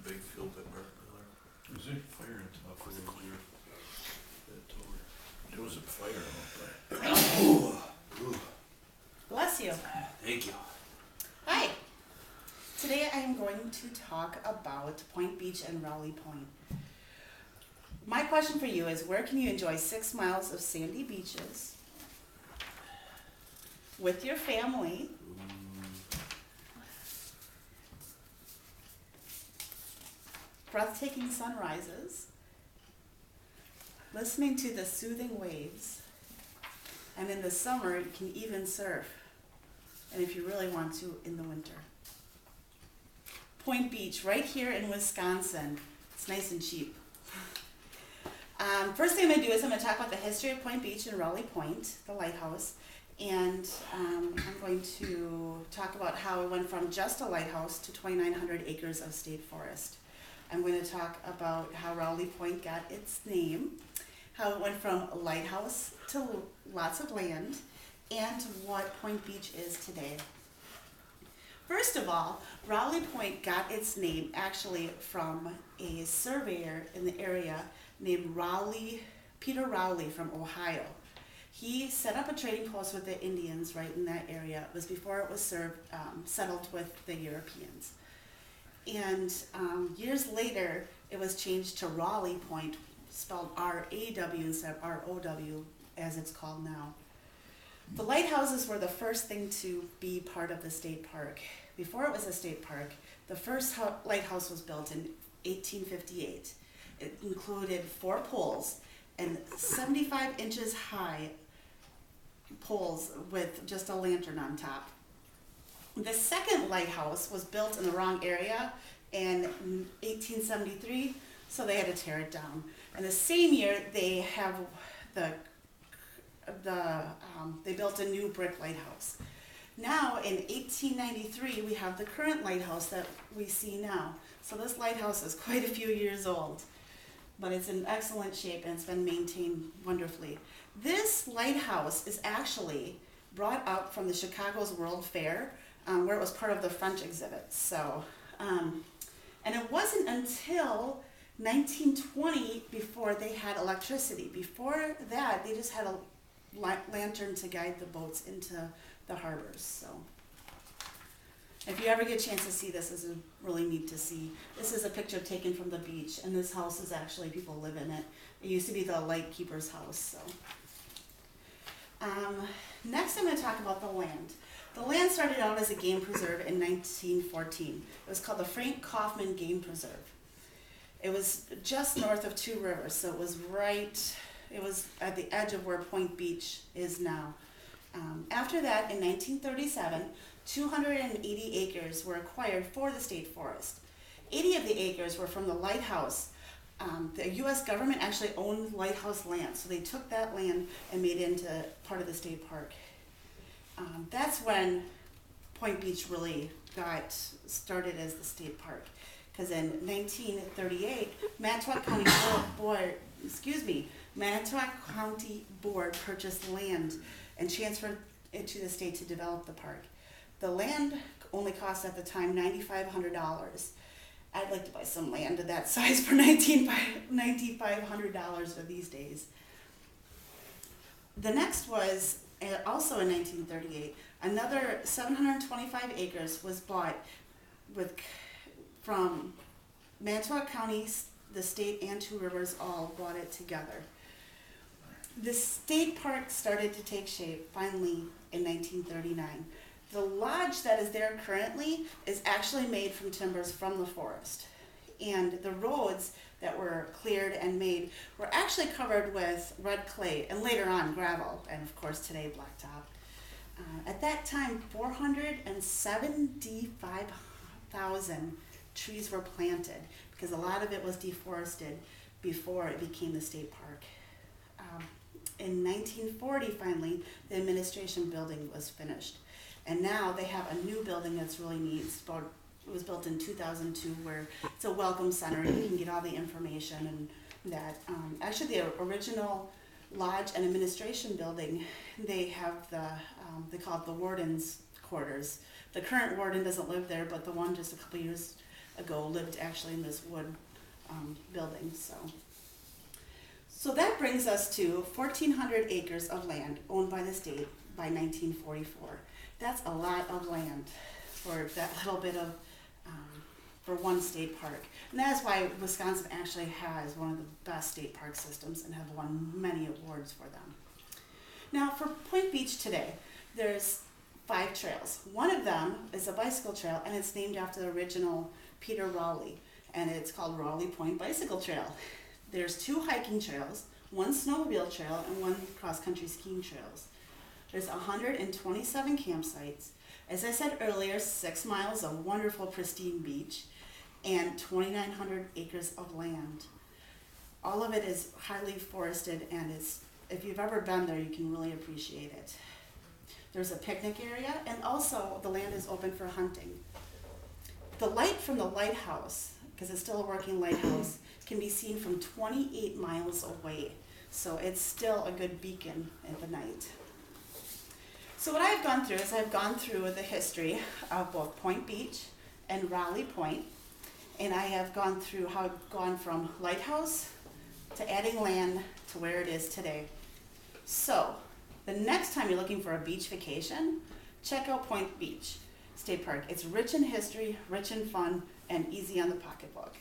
big field at Mark Miller. Is it? Fire and top of the clear. There was a fire out there. Bless you. Thank you. Hi. Today I am going to talk about Point Beach and Rowley Point. My question for you is, where can you enjoy 6 miles of sandy beaches with your family, breathtaking sunrises, listening to the soothing waves, and in the summer you can even surf, and if you really want to, in the winter. Point Beach, right here in Wisconsin. It's nice and cheap. First thing I'm going to do is I'm going to talk about the history of Point Beach and Rowley Point, the lighthouse, and I'm going to talk about how it went from just a lighthouse to 2,900 acres of state forest. I'm going to talk about how Rowley Point got its name, how it went from a lighthouse to lots of land, and what Point Beach is today. First of all, Rowley Point got its name actually from a surveyor in the area named Peter Rawley from Ohio. He set up a trading post with the Indians right in that area. It was before it was settled with the Europeans. And years later, it was changed to Rowley Point, spelled R-A-W instead of R-O-W, as it's called now. The lighthouses were the first thing to be part of the state park. Before it was a state park, the first lighthouse was built in 1858. It included 4 poles and 75 inches high poles with just a lantern on top. The second lighthouse was built in the wrong area in 1873, so they had to tear it down. And the same year, they built a new brick lighthouse. Now, in 1893, we have the current lighthouse that we see now. So this lighthouse is quite a few years old, but it's in excellent shape and it's been maintained wonderfully. This lighthouse is actually brought up from the Chicago's World Fair, where it was part of the French exhibit. So, and it wasn't until 1920 before they had electricity. Before that, they just had a lantern to guide the boats into the harbors. So if you ever get a chance to see this, this is really neat to see. This is a picture taken from the beach, and this house is actually, people live in it. It used to be the lightkeeper's house. So next I'm going to talk about the land. The land started out as a game preserve in 1914. It was called the Frank Kaufman Game Preserve. It was just north of 2 rivers, so it was at the edge of where Point Beach is now. After that, in 1937, 280 acres were acquired for the state forest. 80 of the acres were from the lighthouse. The U.S. government actually owned lighthouse land, so they took that land and made it into part of the state park. That's when Point Beach really got started as the state park, because in 1938, Manitowoc County Board purchased land and transferred it to the state to develop the park. The land only cost at the time $9,500. I'd like to buy some land of that size for $9,500 of these days. The next was also in 1938. Another 725 acres was bought from Manitowoc County, the state, and 2 rivers all bought it together. The state park started to take shape finally in 1939. The lodge that is there currently is actually made from timbers from the forest. And the roads that were cleared and made were actually covered with red clay and later on gravel, and of course today blacktop. At that time, 475,000 trees were planted because a lot of it was deforested before it became the state park. In 1940, finally, the administration building was finished. And now they have a new building that's really neat. It was built in 2002, where it's a welcome center. You can get all the information and that. Actually, the original lodge and administration building, they have they call it the warden's quarters. The current warden doesn't live there, but the one just a couple years ago lived actually in this wood building. So that brings us to 1,400 acres of land owned by the state by 1944. That's a lot of land for that little bit of, for one state park. And that's why Wisconsin actually has one of the best state park systems and have won many awards for them. Now for Point Beach today, there's 5 trails. One of them is a bicycle trail, and it's named after the original Peter Rawley, and it's called Rawley Point Bicycle Trail. There's 2 hiking trails, 1 snowmobile trail, and 1 cross-country skiing trails. There's 127 campsites. As I said earlier, 6 miles of wonderful pristine beach and 2,900 acres of land. All of it is highly forested, and if you've ever been there, you can really appreciate it. There's a picnic area, and also the land is open for hunting. The light from the lighthouse, because it's still a working lighthouse, can be seen from 28 miles away. So it's still a good beacon at the night. So what I've gone through is I've gone through the history of both Point Beach and Rawley Point, and I have gone through how it's gone from lighthouse to adding land to where it is today. So the next time you're looking for a beach vacation, check out Point Beach State Park. It's rich in history, rich in fun, and easy on the pocketbook.